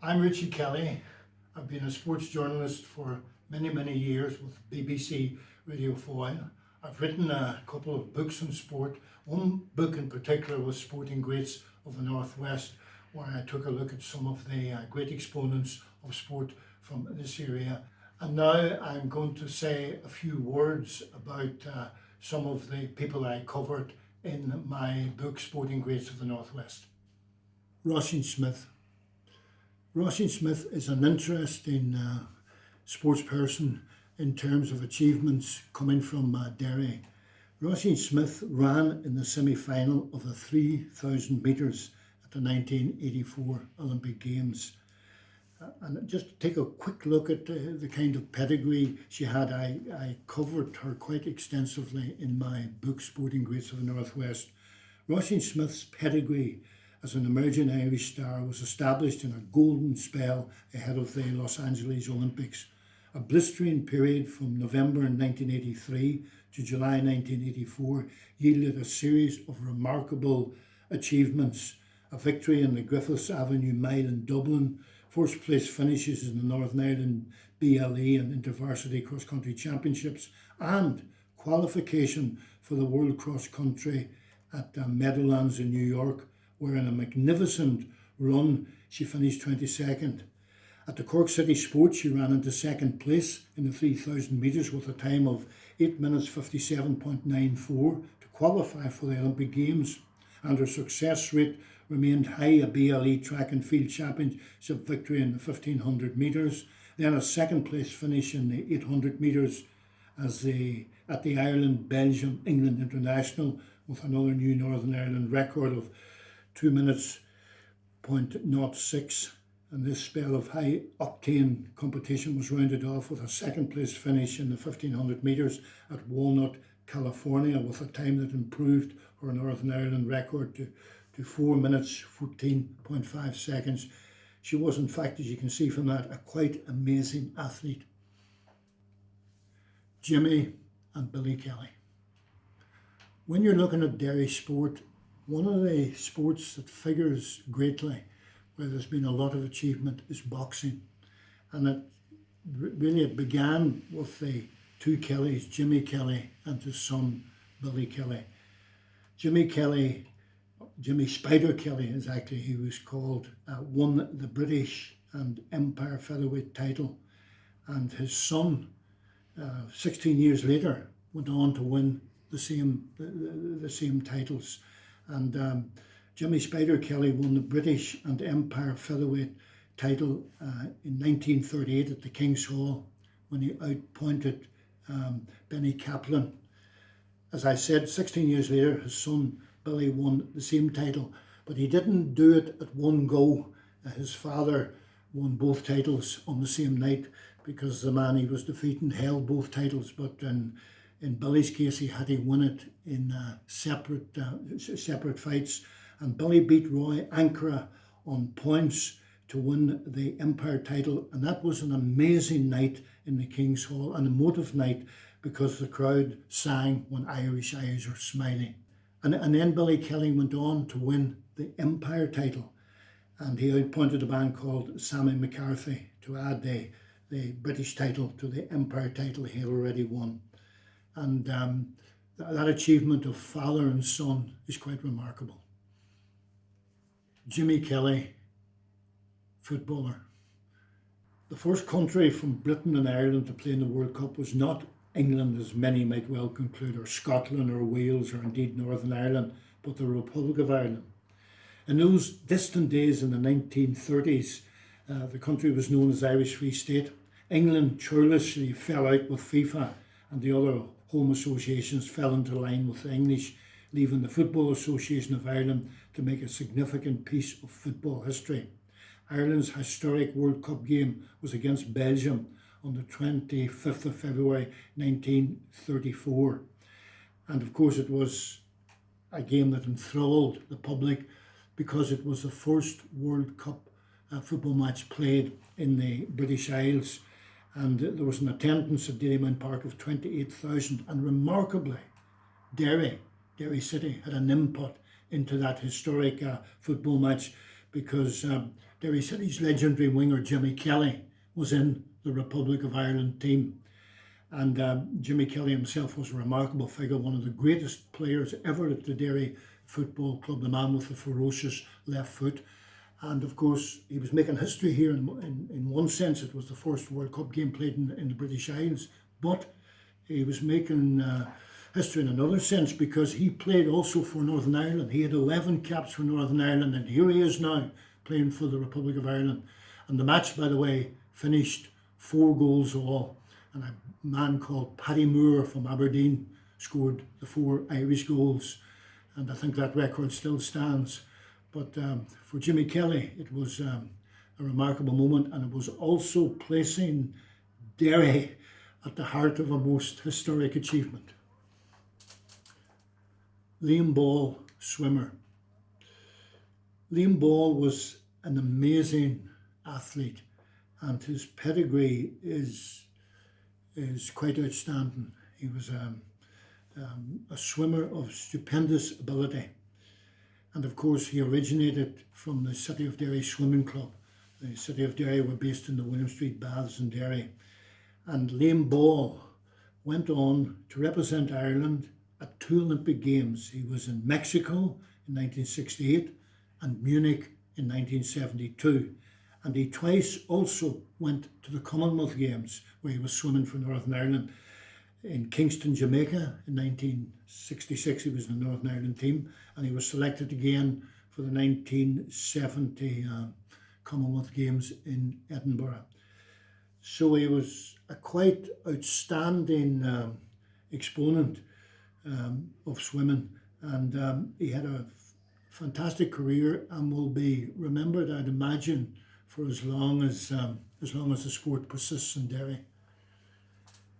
I'm Richie Kelly. I've been a sports journalist for many years with BBC Radio 4. I've written a couple of books on sport. One book in particular was Sporting Greats of the Northwest, where I took a look at some of the great exponents of sport from this area. And now I'm going to say a few words about some of the people I covered in my book, Sporting Greats of the Northwest. Roisin Smith. Roisin Smith is an interesting sports person in terms of achievements coming from Derry. Roisin Smith ran in the semi-final of the 3,000 metres at the 1984 Olympic Games. And just to take a quick look at the kind of pedigree she had, I covered her quite extensively in my book, Sporting Greats of the Northwest. Roisin Smith's pedigree as an emerging Irish star was established in a golden spell ahead of the Los Angeles Olympics. A blistering period from November 1983 to July 1984 yielded a series of remarkable achievements: a victory in the Griffiths Avenue Mile in Dublin, first place finishes in the Northern Ireland BLE and InterVarsity Cross Country Championships, and qualification for the World Cross Country at Meadowlands in New York, where in a magnificent run she finished 22nd. At the Cork City Sports she ran into second place in the 3,000 metres with a time of 8 minutes 57.94 to qualify for the Olympic Games, and her success rate remained high: a BLE track and field championship victory in the 1500 metres, then a second place finish in the 800 metres at the Ireland, Belgium, England International, with another new Northern Ireland record of 2 minutes 0.06. And this spell of high octane competition was rounded off with a second place finish in the 1500 metres at Walnut, California, with a time that improved her Northern Ireland record to 4 minutes 14.5 seconds. She was, in fact, as you can see from that, a quite amazing athlete. Jimmy and Billy Kelly. When you're looking at Derry sport, one of the sports that figures greatly, where there's been a lot of achievement, is boxing. And it began with the two Kellys, Jimmy Kelly and his son Billy Kelly. Jimmy Spider Kelly, as actually he was called, won the British and Empire featherweight title, and his son, 16 years later, went on to win the same titles. And Jimmy Spider Kelly won the British and Empire featherweight title in 1938 at the King's Hall, when he outpointed Benny Kaplan. As I said, 16 years later, his son Billy won the same title, but he didn't do it at one go. His father won both titles on the same night, because the man he was defeating held both titles, but in Billy's case, he had to win it in separate fights. And Billy beat Roy Ankara on points to win the Empire title. And that was an amazing night in the King's Hall, an emotive night, because the crowd sang "When Irish Eyes Are Smiling." And then Billy Kelly went on to win the Empire title. And he outpointed a man called Sammy McCarthy to add the British title to the Empire title he had already won. And that achievement of father and son is quite remarkable. Jimmy Kelly, footballer. The first country from Britain and Ireland to play in the World Cup was not England, as many might well conclude, or Scotland or Wales, or indeed Northern Ireland, but the Republic of Ireland. In those distant days in the 1930s, the country was known as Irish Free State. England churlishly fell out with FIFA, and the other home associations fell into line with the English, leaving the Football Association of Ireland to make a significant piece of football history. Ireland's historic World Cup game was against Belgium on the 25th of February 1934. And of course it was a game that enthralled the public, because it was the first World Cup football match played in the British Isles. And there was an attendance at Dairyman Park of 28,000. And remarkably, Derry City had an input into that historic football match, because Derry City's legendary winger Jimmy Kelly was in the Republic of Ireland team. And Jimmy Kelly himself was a remarkable figure, one of the greatest players ever at the Derry Football Club, the man with the ferocious left foot. And of course, he was making history here. In one sense, it was the first World Cup game played in the British Isles. But he was making history in another sense because he played also for Northern Ireland. He had 11 caps for Northern Ireland, and here he is now playing for the Republic of Ireland. And the match, by the way, finished 4 goals all. And a man called Paddy Moore from Aberdeen scored the 4 Irish goals. And I think that record still stands. But for Jimmy Kelly, it was a remarkable moment, and it was also placing Derry at the heart of a most historic achievement. Liam Ball, swimmer. Liam Ball was an amazing athlete, and his pedigree is quite outstanding. He was a swimmer of stupendous ability. And of course, he originated from the City of Derry Swimming Club. The City of Derry were based in the William Street Baths in Derry. And Liam Ball went on to represent Ireland at 2 Olympic Games. He was in Mexico in 1968 and Munich in 1972. And he twice also went to the Commonwealth Games, where he was swimming for Northern Ireland. In Kingston, Jamaica in 1966, he was in the Northern Ireland team, and he was selected again for the 1970 Commonwealth Games in Edinburgh. So he was a quite outstanding exponent of swimming, and he had a fantastic career and will be remembered, I'd imagine, for as long as the sport persists in Derry.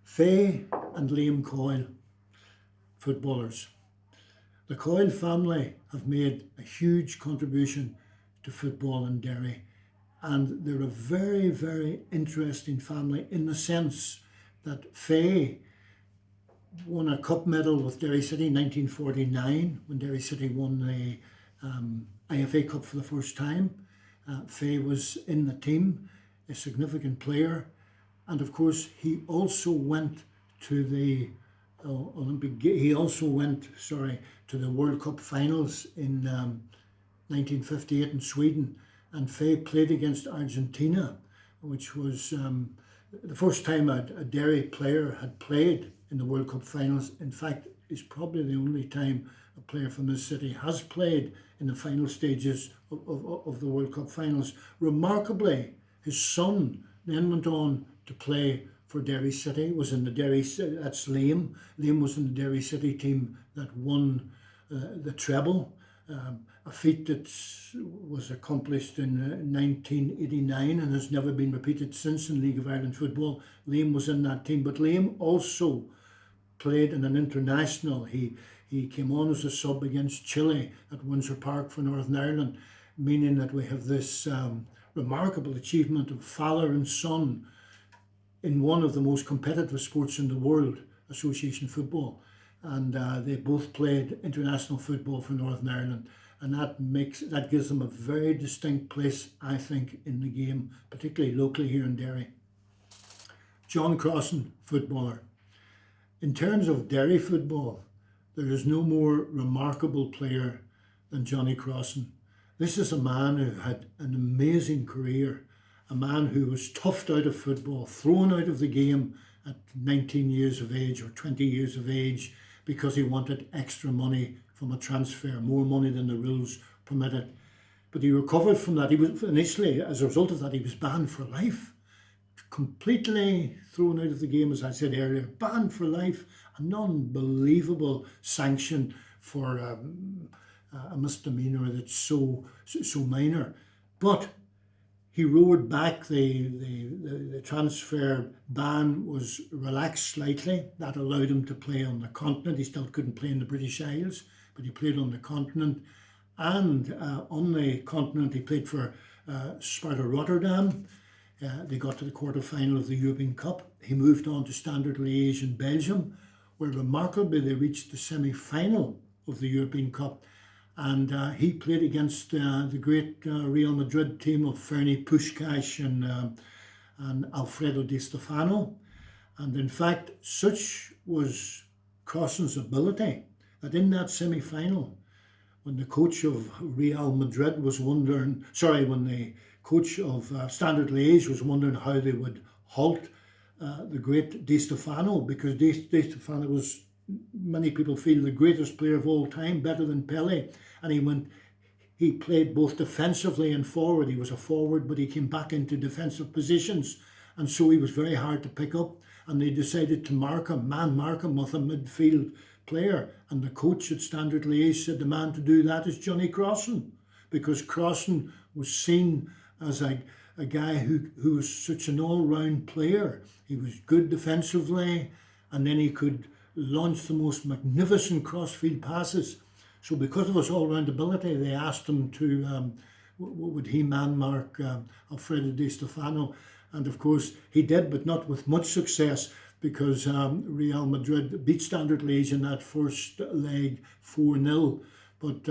Fay and Liam Coyle, footballers. The Coyle family have made a huge contribution to football in Derry, and they're a very, very interesting family in the sense that Fay won a cup medal with Derry City in 1949 when Derry City won the IFA Cup for the first time. Fay was in the team, a significant player, and of course he also went to the to the World Cup finals in 1958 in Sweden, and Fay played against Argentina, which was the first time a Derry player had played in the World Cup finals. In fact, it's probably the only time a player from this city has played in the final stages of the World Cup finals. Remarkably, his son then went on to play for Derry City, was in the Derry, that's Liam. Liam was in the Derry City team that won the treble, a feat that was accomplished in 1989 and has never been repeated since in League of Ireland football. Liam was in that team, but Liam also played in an international. He came on as a sub against Chile at Windsor Park for Northern Ireland, meaning that we have this remarkable achievement of father and son in one of the most competitive sports in the world, association football. And they both played international football for Northern Ireland, and that gives them a very distinct place, I think, in the game, particularly locally here in Derry. John Crosston, footballer. In terms of Derry football, there is no more remarkable player than Johnny Crosston. This is a man who had an amazing career, a man who was toughed out of football, thrown out of the game at 19 years of age or 20 years of age because he wanted extra money from a transfer, more money than the rules permitted. But he recovered from that. He was initially, as a result of that, he was banned for life. Completely thrown out of the game, as I said earlier, banned for life, an unbelievable sanction for a misdemeanor that's so minor. But he roared back. The transfer ban was relaxed slightly. That allowed him to play on the continent. He still couldn't play in the British Isles, but he played on the continent. And on the continent, he played for Sparta Rotterdam. They got to the quarter-final of the European Cup. He moved on to Standard Liège in Belgium, where remarkably they reached the semi-final of the European Cup. and he played against the great Real Madrid team of Fernie Puskás and Alfredo Di Stefano. And in fact, such was Crosston's ability that in that semi-final, when the coach of Real Madrid was wondering, when the coach of Standard Liège was wondering how they would halt the great Di Stefano, because Di Stefano was, many people feel, the greatest player of all time, better than Pelé. And he played both defensively and forward. He was a forward, but he came back into defensive positions. And so he was very hard to pick up. And they decided to mark him with a midfield player. And the coach at Standard Liège said the man to do that is Johnny Crosston, because Crosston was seen as a guy who was such an all-round player. He was good defensively, and then he could launch the most magnificent crossfield passes. So because of his all-round ability, they asked him to, would he man-mark Alfredo Di Stefano? And of course he did, but not with much success, because Real Madrid beat Standard Liège in that first leg 4-0. But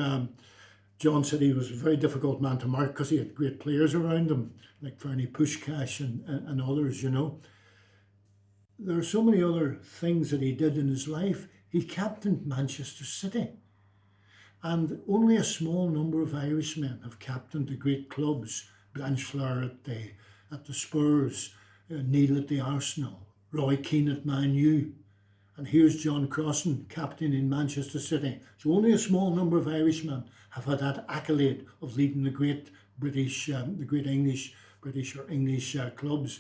John said he was a very difficult man to mark because he had great players around him, like Fernie Puskás and others, you know. There are so many other things that he did in his life. He captained Manchester City. And only a small number of Irishmen have captained the great clubs. Blanchflower at the Spurs, Neil at the Arsenal, Roy Keane at Man U. And here's John Crosston, captain in Manchester City. So only a small number of Irishmen have had that accolade of leading the great British, English clubs.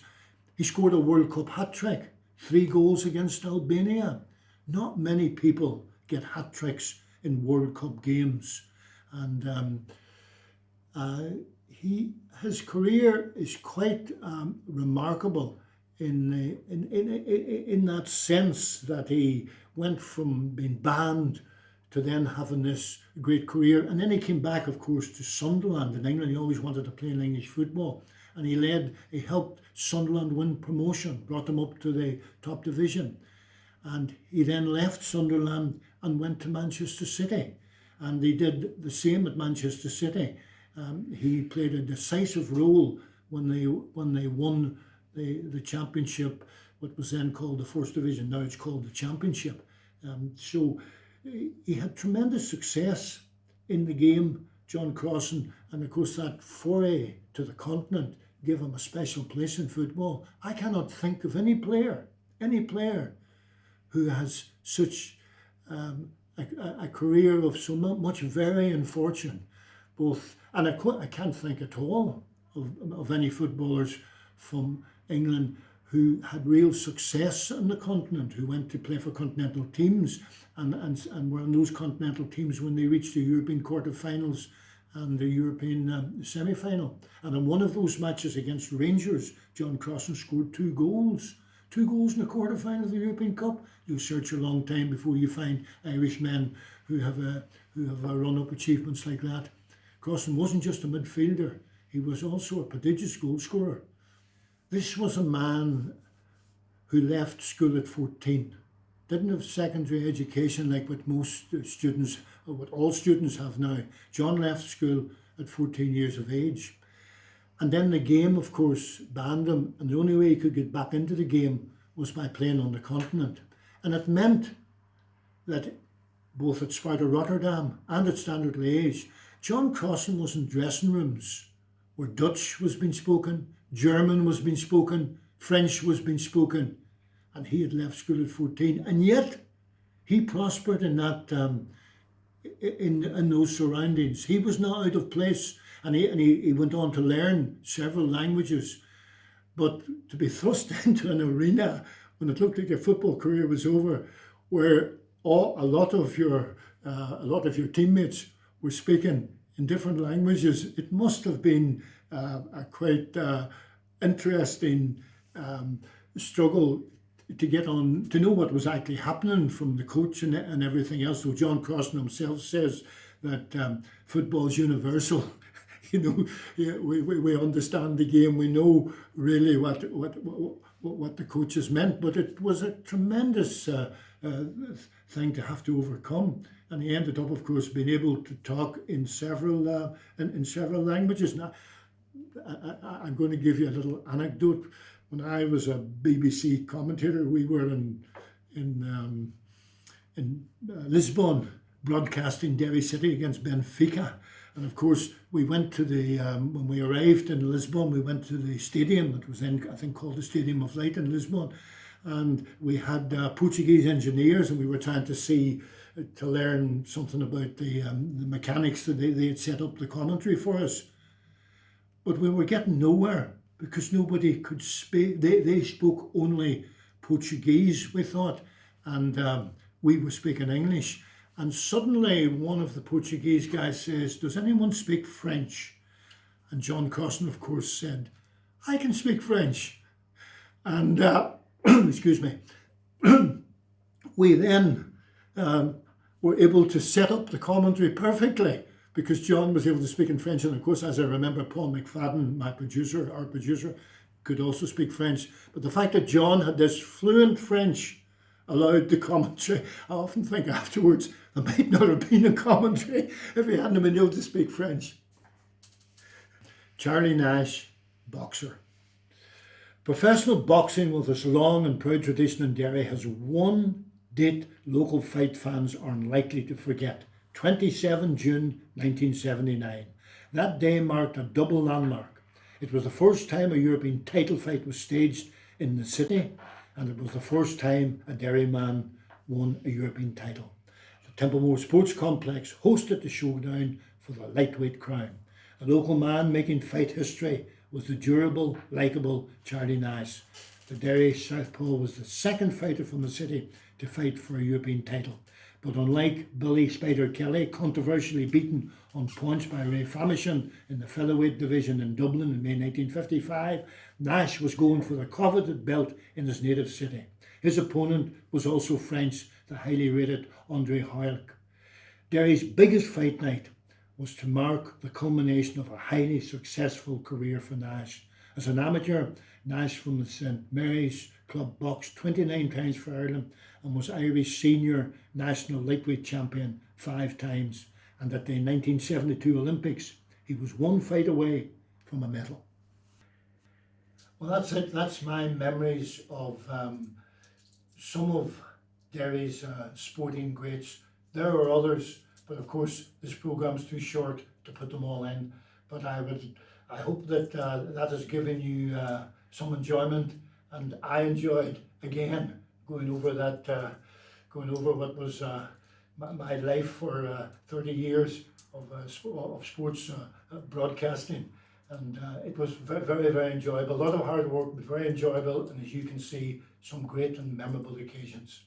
He scored a World Cup hat-trick, 3 goals against Albania. Not many people get hat-tricks in World Cup games. And his career is quite remarkable in that sense that he went from being banned to then having this great career. And then he came back, of course, to Sunderland in England. He always wanted to play in English football. And he helped Sunderland win promotion, brought them up to the top division. And he then left Sunderland and went to Manchester City. And he did the same at Manchester City. He played a decisive role when they won the championship, what was then called the First Division. Now it's called the Championship. So he had tremendous success in the game, John Crosston, and of course that foray to the continent gave him a special place in football. I cannot think of any player who has such a career of so much varying fortune, and I can't think at all of any footballers from England who had real success on the continent, who went to play for continental teams and were on those continental teams when they reached the European quarterfinals and the European semi-final. And in one of those matches against Rangers, John Crosston scored 2 goals. 2 goals in the quarterfinal of the European Cup. You'll search a long time before you find Irish men who have run-up achievements like that. Crosston wasn't just a midfielder, he was also a prodigious goal scorer. This was a man who left school at 14, didn't have secondary education like what most students, or what all students have now. John left school at 14 years of age. And then the game, of course, banned him, and the only way he could get back into the game was by playing on the continent. And it meant that both at Sparta Rotterdam and at Standard Liège, John Crosston was in dressing rooms where Dutch was being spoken, German was being spoken, French was being spoken, and he had left school at 14. And yet he prospered in that in those surroundings. He was not out of place, and he went on to learn several languages. But to be thrust into an arena when it looked like your football career was over, where a lot of your teammates were speaking in different languages, it must have been a quite interesting struggle to get on, to know what was actually happening from the coach and everything else. So John Crosston himself says that football's universal. You know, we understand the game. We know really what the coaches meant, but it was a tremendous thing to have to overcome. and he ended up, of course, being able to talk in several languages. Now, I'm going to give you a little anecdote. When I was a BBC commentator, we were in Lisbon, broadcasting Derry City against Benfica. And of course, we went to when we arrived in Lisbon, we went to the stadium. It was then, I think, called the Stadium of Light in Lisbon. And we had Portuguese engineers, and we were trying to learn something about the mechanics that they had set up the commentary for us. But we were getting nowhere because nobody could speak. They spoke only Portuguese, we thought, and we were speaking English. And suddenly one of the Portuguese guys says, "Does anyone speak French?" And John Crosston, of course, said, "I can speak French." And, excuse me, we then were able to set up the commentary perfectly because John was able to speak in French. And of course, as I remember, Paul McFadden, our producer, could also speak French. But the fact that John had this fluent French allowed the commentary. I often think afterwards there might not have been a commentary if he hadn't been able to speak French. Charlie Nash, boxer. Professional boxing with its long and proud tradition in Derry has one date local fight fans are unlikely to forget. 27 June 1979. That day marked a double landmark. It was the first time a European title fight was staged in the city, and it was the first time a Derry man won a European title. The Templemore Sports Complex hosted the showdown for the lightweight crown. The local man making fight history was the durable, likeable Charlie Nash. The Derry Southpaw was the second fighter from the city to fight for a European title. But unlike Billy Spider Kelly, controversially beaten on points by Ray Famishon in the featherweight division in Dublin in May 1955, Nash was going for the coveted belt in his native city. His opponent was also French, the highly rated Andre Hoylke. Derry's biggest fight night was to mark the culmination of a highly successful career for Nash. As an amateur, Nash from the St Mary's Club boxed 29 times for Ireland and was Irish senior national lightweight champion 5 times. And at the 1972 Olympics, he was one fight away from a medal. Well, that's it. That's my memories of some of Derry's sporting greats. There are others, but of course this programme's too short to put them all in. But I hope that that has given you some enjoyment, and I enjoyed again going over what was my life for 30 years of sports broadcasting, and it was very, very enjoyable. A lot of hard work, but very enjoyable, and as you can see, some great and memorable occasions.